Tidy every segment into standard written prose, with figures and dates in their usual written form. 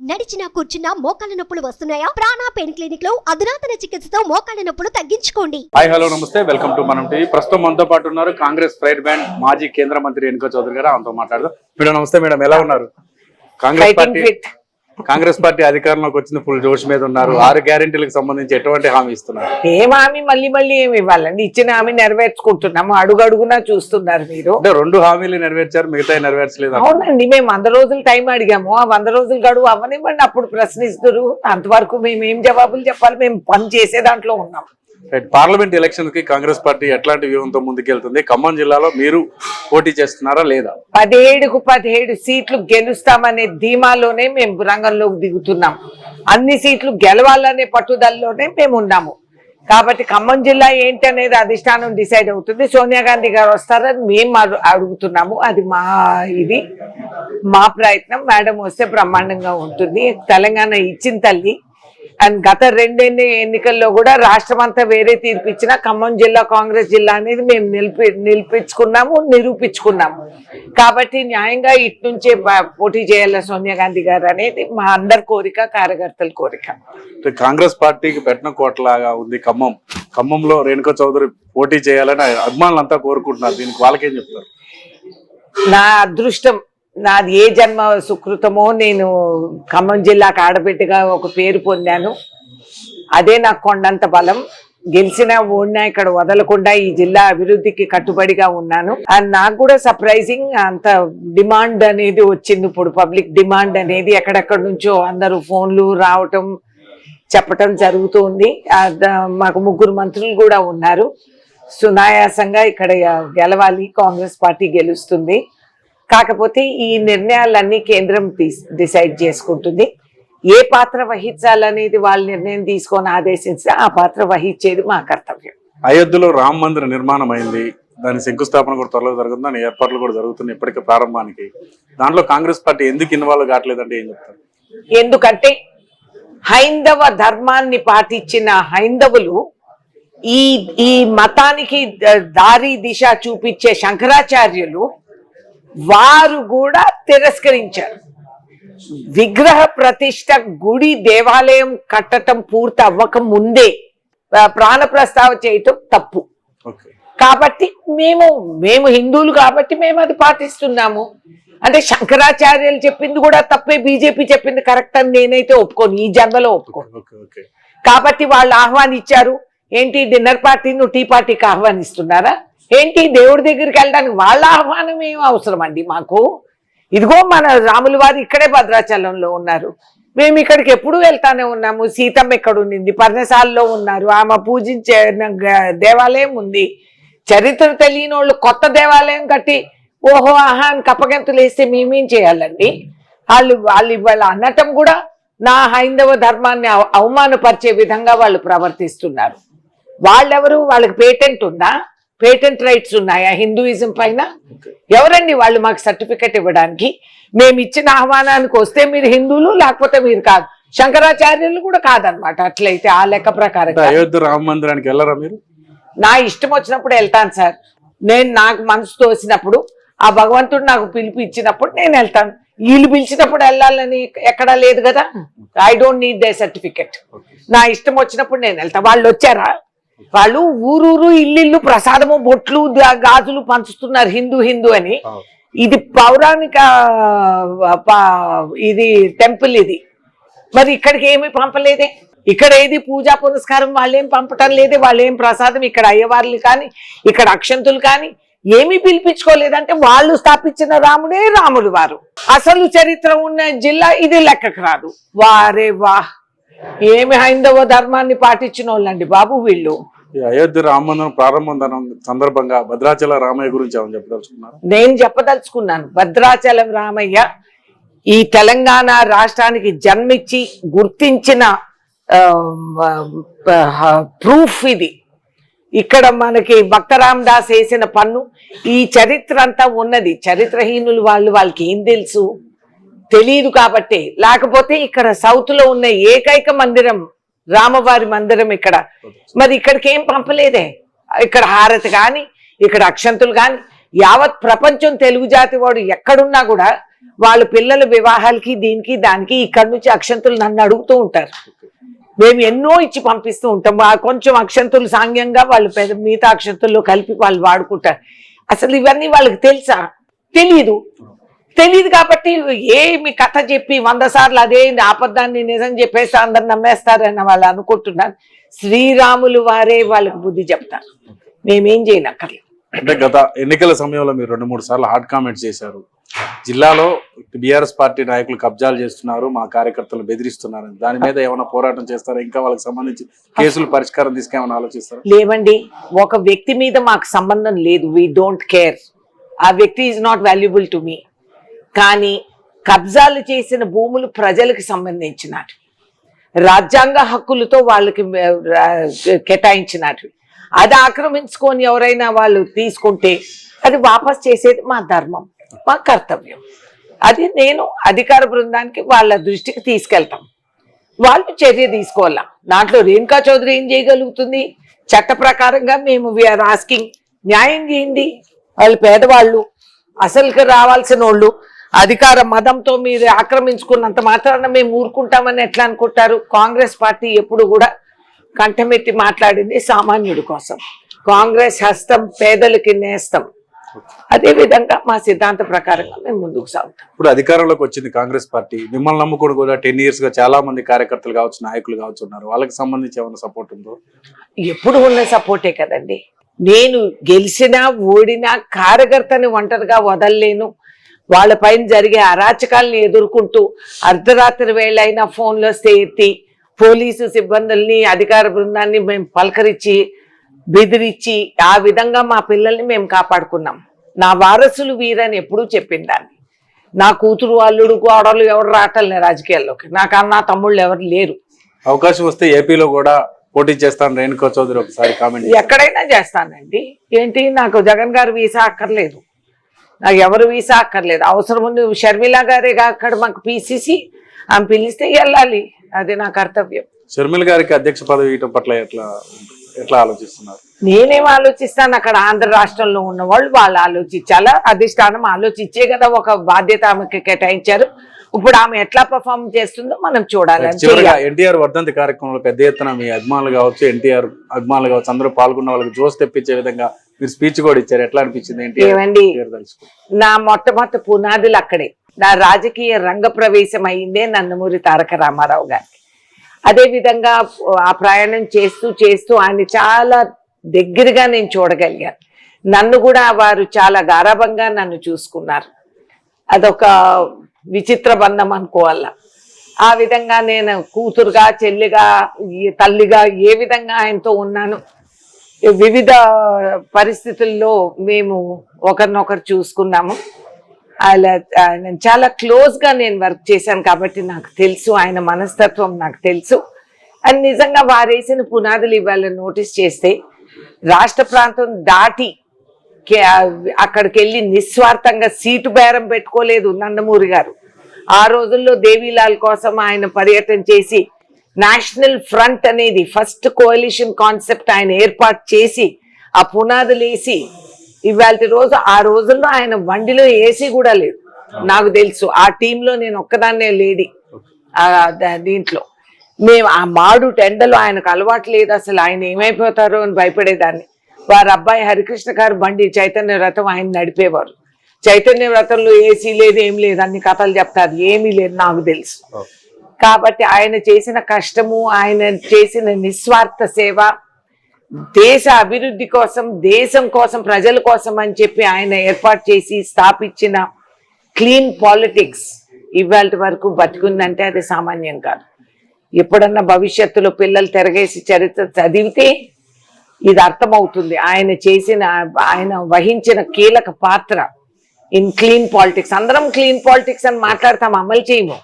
నడిచినా కూర్చున్నా మోకాళ్ళ నొప్పులు వస్తున్నాయా? ప్రాణ పెయిన్ క్లినిక్ లో అధునాతన చికిత్సతో మోకాళ్ళ నొప్పులు తగ్గించుకోండి. హాయ్ హలో నమస్తే, వెల్కమ్ టు మనం టీవీ. ప్రస్తుతం మనతో పాటు ఉన్నారు కాంగ్రెస్ ప్రైడ్ బ్యాండ్ మాజీ కేంద్ర మంత్రి రేణుకా చౌదరి గారు. ఆమెతో మాట్లాడదాం. మేడం నమస్తే. మేడం ఎలా ఉన్నారు? కాంగ్రెస్ పార్టీ అధికారంలోకి వచ్చింది, ఫుల్ జోష్ మీద ఉన్నారు. 6 గ్యారెంటీలకు సంబంధించి ఎటువంటి హామీ ఇస్తున్నారు? ఏం హామీ మళ్ళీ ఏమి ఇవ్వాలండి? ఇచ్చిన హామీ నెరవేర్చుకుంటున్నాము. అడుగడుగునా చూస్తున్నారు మీరు. అంటే 2 హామీలు నెరవేర్చారు, మిగతా నెరవేర్చలేదు. అవునండి, మేము 100 రోజులు టైం అడిగాము. ఆ 100 రోజులు గడువు అవ్వనివ్వండి, అప్పుడు ప్రశ్నిస్తారు. అంతవరకు మేము ఏం జవాబులు చెప్పాలి? మేము పని చేసే దాంట్లో ఉన్నాం. పార్లమెంట్ ఎలక్షన్ కి కాంగ్రెస్ పార్టీ ఎట్లాంటి వ్యూహంతో ముందుకెళ్తుంది? ఖమ్మం జిల్లాలో మీరు పోటీ చేస్తున్నారా లేదా? 17కు 17 సీట్లు గెలుస్తామనే ధీమాలోనే మేము రంగంలోకి దిగుతున్నాం. అన్ని సీట్లు గెలవాలనే పట్టుదలలోనే మేము ఉన్నాము. కాబట్టి ఖమ్మం జిల్లా ఏంటి అనేది అధిష్టానం డిసైడ్ అవుతుంది. సోనియా గాంధీ గారు వస్తారని మేము అడుగుతున్నాము. అది మా ప్రయత్నం. మేడం వస్తే బ్రహ్మాండంగా ఉంటుంది. తెలంగాణ ఇచ్చిన తల్లి. అండ్ గత 2 ఎన్నికల్లో కూడా రాష్ట్రం అంతా వేరే తీర్పు ఇచ్చినా ఖమ్మం జిల్లా కాంగ్రెస్ జిల్లా అనేది మేము నిరూపించుకున్నాము. కాబట్టి న్యాయంగా ఇటు నుంచే పోటీ చేయాలి సోనియా గాంధీ గారు అనేది మా అందరి కోరిక, కార్యకర్తల కోరిక. కాంగ్రెస్ పార్టీకి పెట్టిన కోటలాగా ఉంది ఖమ్మంలో రేణుకా చౌదరి పోటీ చేయాలని అభిమానులంతా కోరుకుంటున్నారు. దీనికి వాళ్ళకేం చెప్తారు? నా అదృష్టం, నాది ఏ జన్మ సుకృతమో, నేను ఖమ్మం జిల్లాకు ఆడబిడ్డగా ఒక పేరు పొందాను. అదే నాకు కొండంత బలం. గెలిచినా ఓడినా ఇక్కడ వదలకుండా ఈ జిల్లా అభివృద్ధికి కట్టుబడిగా ఉన్నాను. అండ్ నాకు కూడా సర్ప్రైజింగ్ అంత డిమాండ్ అనేది వచ్చింది. ఇప్పుడు పబ్లిక్ డిమాండ్ అనేది ఎక్కడెక్కడి నుంచో అందరూ ఫోన్లు రావటం చెప్పటం జరుగుతుంది. మాకు 3 మంత్రులు కూడా ఉన్నారు. సునాయాసంగా ఇక్కడ గెలవాలి, కాంగ్రెస్ పార్టీ గెలుస్తుంది. కాకపోతే ఈ నిర్ణయాలన్నీ కేంద్రం డిసైడ్ చేసుకుంటుంది. ఏ పాత్ర వహించాలనేది వాళ్ళ నిర్ణయం తీసుకొని ఆదేశిస్తే ఆ పాత్ర వహించేది మా కర్తవ్యం. అయోధ్యలో రామ మందిర నిర్మాణం అయింది. దాని శంకుస్థాపన కూడా త్వరలో జరుగుతుంది. దాని ఏర్పాట్లు కూడా జరుగుతున్నాయి ఇప్పటికే ప్రారంభానికి. దాంట్లో కాంగ్రెస్ పార్టీ ఎందుకు ఇన్వాల్వ్ కావట్లేదంటే ఏం చెప్తారు? ఎందుకంటే హైందవ ధర్మాన్ని పాటించిన హైందవులు ఈ మతానికి దారి దిశ చూపించే శంకరాచార్యులు వారు కూడా తిరస్కరించారు. విగ్రహ ప్రతిష్ట, గుడి దేవాలయం కట్టడం పూర్తి అవ్వక ముందే ప్రాణ ప్రస్తావ చేయటం తప్పు. కాబట్టి మేము హిందువులు కాబట్టి మేము అది పాటిస్తున్నాము. అంటే శంకరాచార్యులు చెప్పింది కూడా తప్పే, బీజేపీ చెప్పింది కరెక్ట్ అని నేనైతే ఒప్పుకోను, ఈ జన్మలో ఒప్పుకోను. కాబట్టి వాళ్ళు ఆహ్వానించారు. ఏంటి డిన్నర్ పార్టీను టీ పార్టీకి ఆహ్వానిస్తున్నారా ఏంటి? దేవుడి దగ్గరికి వెళ్ళడానికి వాళ్ళ ఆహ్వానం ఏం అవసరం అండి మాకు? ఇదిగో మన రాముల వారు ఇక్కడే భద్రాచలంలో ఉన్నారు. మేము ఇక్కడికి ఎప్పుడు వెళ్తానే ఉన్నాము. సీతమ్మ ఎక్కడ ఉండింది? పర్ణశాలలో ఉన్నారు. ఆమె పూజించే దేవాలయం ఉంది. చరిత్ర తెలియని వాళ్ళు కొత్త దేవాలయం కట్టి ఓహో ఆహా అని కప్పగంతులు వేస్తే మేమేం చేయాలండి? వాళ్ళు ఇవాళ అనటం కూడా నా హైందవ ధర్మాన్ని అవమానపరిచే విధంగా వాళ్ళు ప్రవర్తిస్తున్నారు. వాళ్ళెవరు? వాళ్ళకి పేటెంట్ ఉందా? పేటెంట్ రైట్స్ ఉన్నాయా హిందూయిజం పైన? ఎవరండి వాళ్ళు మాకు సర్టిఫికెట్ ఇవ్వడానికి? మేము ఇచ్చిన ఆహ్వానానికి వస్తే మీరు హిందువులు, లేకపోతే మీరు కాదు. శంకరాచార్యులు కూడా కాదనమాట. అట్లయితే ఆ లెక్క ప్రకారం అయోధ్య రామ మందిరానికి వెళ్ళరా మీరు? నా ఇష్టం వచ్చినప్పుడు వెళ్తాను సార్. నాకు మనసు తోసినప్పుడు, ఆ భగవంతుడు నాకు పిలుపు ఇచ్చినప్పుడు నేను వెళ్తాను. వీళ్ళు పిలిచినప్పుడు వెళ్ళాలని ఎక్కడా లేదు కదా. I don't need they certificate. నా ఇష్టం వచ్చినప్పుడు నేను వెళ్తాను. వాళ్ళు వచ్చారా? వాళ్ళు ఊరూరు ఇల్లు ప్రసాదము, బొట్లు, గాజులు పంచుతున్నారు హిందూ అని. ఇది పౌరాణిక ఇది టెంపుల్ ఇది. మరి ఇక్కడికి ఏమి పంపలేదే? ఇక్కడ ఏది పూజా పురస్కారం వాళ్ళేం పంపటం లేదే. వాళ్ళేం ప్రసాదం ఇక్కడ అయ్యవార్లు కానీ ఇక్కడ అక్షంతులు కానీ ఏమీ పిలిపించుకోలేదంటే వాళ్ళు స్థాపించిన రాముడే రాముడు వారు. అసలు చరిత్ర ఉన్న జిల్లా ఇది లెక్కకు రాదు. వారే వా, ఏమి హైందవ ధర్మాన్ని పాటించిన వాళ్ళండి బాబు వీళ్ళు. అయోధ్య రామ మందిరం ప్రారంభం సందర్భంగా భద్రాచల రామయ్య గురించి ఏమని చెప్పదలుచుకున్నారు? నేను చెప్పదలుచుకున్నాను, భద్రాచలం రామయ్య ఈ తెలంగాణ రాష్ట్రానికి జన్మించి గుర్తించిన ప్రూఫ్ ఇది. ఇక్కడ మనకి భక్తరామ్ దాస్ వేసిన పన్ను, ఈ చరిత్ర అంతా ఉన్నది. చరిత్రహీనులు వాళ్ళకి ఏం తెలుసు? తెలియదు కాబట్టి. లేకపోతే ఇక్కడ సౌత్ లో ఉన్న ఏకైక మందిరం రామవారి మందిరం ఇక్కడ. మరి ఇక్కడికి ఏం పంపలేదే. ఇక్కడ హారతి కానీ, ఇక్కడ అక్షంతులు కానీ, యావత్ ప్రపంచం తెలుగు జాతి వాడు ఎక్కడున్నా కూడా వాళ్ళ పిల్లల వివాహాలకి దీనికి దానికి ఇక్కడి నుంచి అక్షంతులు నన్ను అడుగుతూ ఉంటారు. మేము ఎన్నో ఇచ్చి పంపిస్తూ ఉంటాం. కొంచెం అక్షంతులు సాంగ్యంగా వాళ్ళు మిగతా అక్షంతుల్లో కలిపి వాళ్ళు వాడుకుంటారు. అసలు ఇవన్నీ వాళ్ళకి తెలుసా? తెలియదు కాబట్టి ఏమి కథ చెప్పి 100 సార్లు అదే అబద్ధాన్ని నిజం చెప్పేసి అందరు నమ్మేస్తారని వాళ్ళు అనుకుంటున్నారు. శ్రీరాములు వారే వాళ్ళకి బుద్ధి చెప్తారు. మేమేం చేయనక్కర్లేదు. అంటే గత ఎన్నికల సమయంలో మీరు 2-3 సార్లు హాట్ కామెంట్స్ చేశారు. జిల్లాలో బీఆర్ఎస్ పార్టీ నాయకులు కబ్జాలు చేస్తున్నారు, మా కార్యకర్తలు బెదిరిస్తున్నారు. దాని మీద ఏమైనా పోరాటం చేస్తారా? ఇంకా వాళ్ళకి సంబంధించి కేసులు పరిష్కారం తీసుకేమైనా ఆలోచిస్తారా? లేవండి, ఒక వ్యక్తి మీద మాకు సంబంధం లేదు. We don't care. ఆ వ్యక్తి is not valuable to me. కానీ కబ్జాలు చేసిన భూములు ప్రజలకు సంబంధించినవి, రాజ్యాంగ హక్కులతో వాళ్ళకి కేటాయించినవి. అది ఆక్రమించుకొని ఎవరైనా వాళ్ళు తీసుకుంటే అది వాపస్ చేసేది మా ధర్మం, మా కర్తవ్యం. అది నేను అధికార బృందానికి వాళ్ళ దృష్టికి తీసుకెళ్తాం. వాళ్ళు చర్య తీసుకోవాలా. దాంట్లో రేణుకా చౌదరి ఏం చేయగలుగుతుంది? చట్ట ప్రకారంగా మేము వీఆర్ ఆస్కింగ్, న్యాయం చేయండి. వాళ్ళు పేదవాళ్ళు, అసలుకి రావాల్సిన వాళ్ళు. అధికార మదంతో మీరు ఆక్రమించుకున్నంత మాత్రాన మేము ఊరుకుంటామని ఎట్లా అనుకుంటారు? కాంగ్రెస్ పార్టీ ఎప్పుడు కూడా కంఠమెత్తి మాట్లాడింది సామాన్యుడి కోసం. కాంగ్రెస్ హస్తం పేదలకి నేస్తం. అదే విధంగా మా సిద్ధాంత ప్రకారంగా మేము ముందుకు సాగుతాం. ఇప్పుడు అధికారంలోకి వచ్చింది కాంగ్రెస్ పార్టీ. మిమ్మల్ని నమ్ముకుని కూడా 10 years గా చాలా మంది కార్యకర్తలు కావచ్చు, నాయకులు కావచ్చు ఉన్నారు. వాళ్ళకి సంబంధించి ఏమైనా సపోర్ట్ ఉందో? ఎప్పుడు ఉన్న సపోర్టే కదండి. నేను గెలిచినా ఓడినా కార్యకర్తని ఒంటరిగా వదలలేను. వాళ్ళ పైన జరిగే అరాచకాలను ఎదుర్కొంటూ అర్ధరాత్రి వేళ అయినా ఫోన్లో ఎత్తి పోలీసు సిబ్బందుల్ని, అధికార బృందాన్ని మేము పలకరించి బెదిరించి ఆ విధంగా మా పిల్లల్ని మేము కాపాడుకున్నాం. నా వారసులు వీరని ఎప్పుడూ చెప్పిందాన్ని. నా కూతురు, అల్లుడు, కోడలు ఎవరు రావటంలే రాజకీయాల్లోకి. నాకు అన్న తమ్ముళ్ళు ఎవరు లేరు. అవకాశం వస్తే ఏపీలో కూడా పోటీ చేస్తాను రేణుకా చౌదరి ఒకసారి కామెంట్. ఎక్కడైనా చేస్తానండి. ఏంటి, నాకు జగన్ గారు వీసా అక్కర్లేదు, నాకు ఎవరు వీసా అక్కర్లేదు. అవసరం ఉంది షర్మిల గారే అక్కడ మాకు పిసిసి ఆమె పిలిస్తే వెళ్ళాలి. అది నా కర్తవ్యం. షర్మిల గారికి అధ్యక్ష పదవి ఇవ్వడం పట్ల ఎట్లా ఆలోచిస్తున్నారు? నేనేం ఆలోచిస్తాను? అక్కడ ఆంధ్ర రాష్ట్రంలో ఉన్న వాళ్ళు ఆలోచించాలా? అధిష్టానం ఆలోచించే కదా ఒక బాధ్యత ఆమెకి కేటాయించారు. ఇప్పుడు ఆమె ఎట్లా పర్ఫార్మ్ చేస్తుందో మనం చూడాలి. ఎన్టీఆర్ వర్ధంతి కార్యక్రమంలో పెద్ద ఎత్తున మీ అభిమానులు కావచ్చు, ఎన్టీఆర్ అభిమానులు కావచ్చు, అందరూ పాల్గొన్న వాళ్ళకి జోస్ తెప్పించే విధంగా మీరు స్పీచ్ కూడా ఇచ్చారు. ఎట్లా అనిపించింది? ఏమండి, నా మొట్టమొదటి పునాదులు అక్కడే. నా రాజకీయ రంగ ప్రవేశం అయిందే నందమూరి తారక రామారావు గారికి. అదే విధంగా ఆ ప్రయాణం చేస్తూ చేస్తూ ఆయన చాలా దగ్గరగా నేను చూడగలిగాను. నన్ను కూడా వారు చాలా గారాభంగా నన్ను చూసుకున్నారు. అదొక విచిత్ర బంధం అనుకోవాలా. ఆ విధంగా నేను కూతురుగా, చెల్లిగా, తల్లిగా ఏ విధంగా ఆయనతో ఉన్నాను. వివిధ పరిస్థితుల్లో మేము ఒకరినొకరు చూసుకున్నాము. ఆయన చాలా క్లోజ్గా నేను వర్క్ చేశాను కాబట్టి నాకు తెలుసు, ఆయన మనస్తత్వం నాకు తెలుసు. అని నిజంగా వారేసిన పునాదులు ఇవాళ నోటీస్ చేస్తే రాష్ట్ర ప్రాంతం దాటి అక్కడికి వెళ్ళి నిస్వార్థంగా సీటు బేరం పెట్టుకోలేదు నందమూరి గారు. ఆ రోజుల్లో దేవీలాల్ కోసం ఆయన పర్యటన చేసి నేషనల్ ఫ్రంట్ అనేది ఫస్ట్ కోalition కాన్సెప్ట్ ఆయన ఏర్పాటు చేసి ఆ పునాదులు వేసి ఇవాళ రోజు, ఆ రోజుల్లో ఆయన బండిలో ఏసీ కూడా లేదు నాకు తెలుసు. ఆ టీంలో నేను ఒక్కదాన్నే లేడీ. దీంట్లో మేము ఆ మాడు టెండలో ఆయనకు అలవాటు లేదు. అసలు ఆయన ఏమైపోతారో అని భయపడేదాన్ని. వారి అబ్బాయి హరికృష్ణ గారు బండి చైతన్య వ్రతం ఆయన నడిపేవారు. చైతన్య వ్రతంలో ఏసీ లేదు, ఏం లేదు, అన్ని కథలు చెప్తారు. ఏమీ లేదు నాకు తెలుసు. కాబట్టి ఆయన చేసిన కష్టము, ఆయన చేసిన నిస్వార్థ సేవ, దేశ అభివృద్ధి కోసం, దేశం కోసం, ప్రజల కోసం అని చెప్పి ఆయన ఏర్పాటు చేసి స్థాపించిన క్లీన్ పాలిటిక్స్ ఇవాళ వరకు బతికుందంటే అది సామాన్యం కాదు. ఎప్పుడన్నా భవిష్యత్తులో పిల్లలు తిరగేసి చరిత్ర చదివితే ఇది అర్థమవుతుంది. ఆయన వహించిన కీలక పాత్ర ఇన్ క్లీన్ పాలిటిక్స్. అందరం క్లీన్ పాలిటిక్స్ అని మాట్లాడతాం, అమలు చేయము.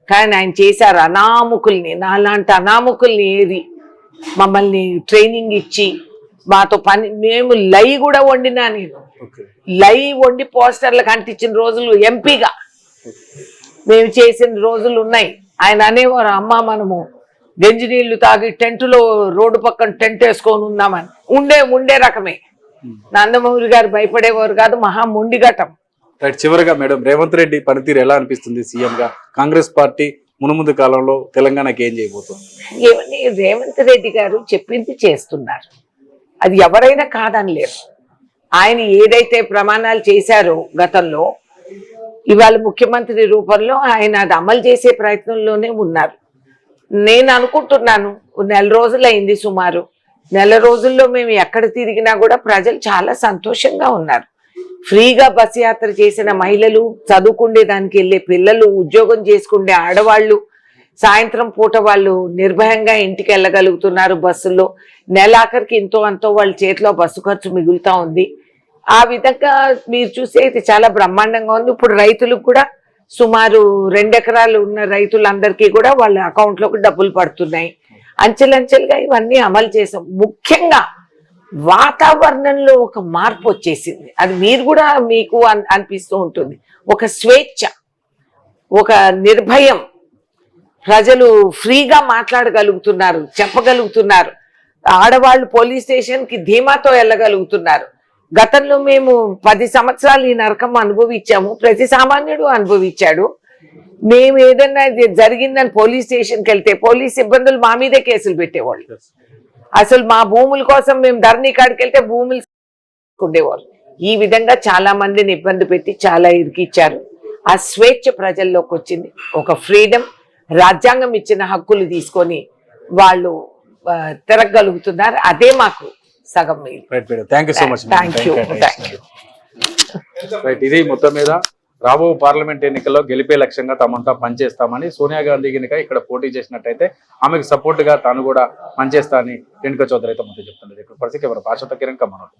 కానీ ఆయన చేశారు అనామకుల్ని, నాలాంటి అనామకుల్ని ఏది మమ్మల్ని ట్రైనింగ్ ఇచ్చి మాతో పని. మేము లై కూడా వండినా, నేను లై వండి పోస్టర్లకు అంటించిన రోజులు ఎంపీగా మేము చేసిన రోజులు ఉన్నాయి. ఆయన అనేవారు, అమ్మ మనము గంజి నీళ్లు తాగి టెంటులో రోడ్డు పక్కన టెంట్ వేసుకొని ఉన్నామని. ఉండే రకమే. నందమూరి గారు భయపడేవారు కాదు, మహా మొండిఘటం. రైట్, చివరిగా మేడం రేవంత్ రెడ్డి పనితీరు ఎలా అనిపిస్తుంది సీఎం గా? కాంగ్రెస్ పార్టీ మునుముందు కాలంలో తెలంగాణకి ఏం చేయబోతుంది? ఏమని రేవంత్ రెడ్డి గారు చెప్పింది చేస్తున్నారు, అది ఎవరైనా కాదనలేరు. ఆయన ఏదైతే ప్రమాణాలు చేశారో గతంలో, ఇవాళ ముఖ్యమంత్రి రూపంలో ఆయన అది అమలు చేసే ప్రయత్నంలోనే ఉన్నారు. నేను అనుకుంటున్నాను నెల రోజులైంది, సుమారు నెల రోజుల్లో మేము ఎక్కడ తిరిగినా కూడా ప్రజలు చాలా సంతోషంగా ఉన్నారు. ఫ్రీగా బస్ యాత్ర చేసిన మహిళలు, చదువుకుండే దానికి వెళ్ళే పిల్లలు, ఉద్యోగం చేసుకుండే ఆడవాళ్ళు, సాయంత్రం పూట వాళ్ళు నిర్భయంగా ఇంటికి వెళ్ళగలుగుతున్నారు బస్సుల్లో. నెలాఖరికి ఇంతో అంతో వాళ్ళ చేతిలో బస్సు ఖర్చు మిగులుతా ఉంది. ఆ విధంగా మీరు చూస్తే ఇది చాలా బ్రహ్మాండంగా ఉంది. ఇప్పుడు రైతులకు కూడా సుమారు 2 ఎకరాలు ఉన్న రైతులందరికీ కూడా వాళ్ళ అకౌంట్లోకి డబ్బులు పడుతున్నాయి. అంచెలంచెలుగా ఇవన్నీ అమలు చేసాం. ముఖ్యంగా వాతావరణంలో ఒక మార్పు వచ్చేసింది. అది మీరు కూడా మీకు అనిపిస్తూ ఉంటుంది. ఒక స్వేచ్ఛ, ఒక నిర్భయం, ప్రజలు ఫ్రీగా మాట్లాడగలుగుతున్నారు, చెప్పగలుగుతున్నారు. ఆడవాళ్ళు పోలీస్ స్టేషన్ కి ధీమాతో వెళ్ళగలుగుతున్నారు. గతంలో మేము 10 సంవత్సరాలు ఈ నరకం అనుభవించాము, ప్రతి సామాన్యుడు అనుభవించాడు. మేము ఏదైనా జరిగిందని పోలీస్ స్టేషన్కి వెళ్తే పోలీస్ సిబ్బందులు మా మీదే కేసులు పెట్టేవాళ్ళు. అసలు మా భూముల కోసం మేము ధరణి కాడికి వెళ్తే భూములు ఉండేవారు. ఈ విధంగా చాలా మందిని ఇబ్బంది పెట్టి చాలా ఇరికిచ్చారు. ఆ స్వేచ్ఛ ప్రజల్లోకి వచ్చింది. ఒక ఫ్రీడమ్, రాజ్యాంగం ఇచ్చిన హక్కులు తీసుకొని వాళ్ళు తిరగలుగుతున్నారు. అదే మాకు సగం మీది. Thank you so much. Thank you. Right, ఇది మొత్తం మీద రాబో పార్లమెంట్ ఎన్నికల్లో గెలిపే లక్ష్యంగా తామంతా పనిచేస్తామని సోనియా గాంధీ కనుక ఇక్కడ పోటీ చేసినట్టయితే ఆమెకు సపోర్ట్ గా తాను కూడా పనిచేస్తా అని రేణుకా చౌదరి అయితే ముందు చెప్తున్నారు. ఇక్కడ పరిస్థితి ఎవరు భాషతో కిరణ్ కమ్మనోడు.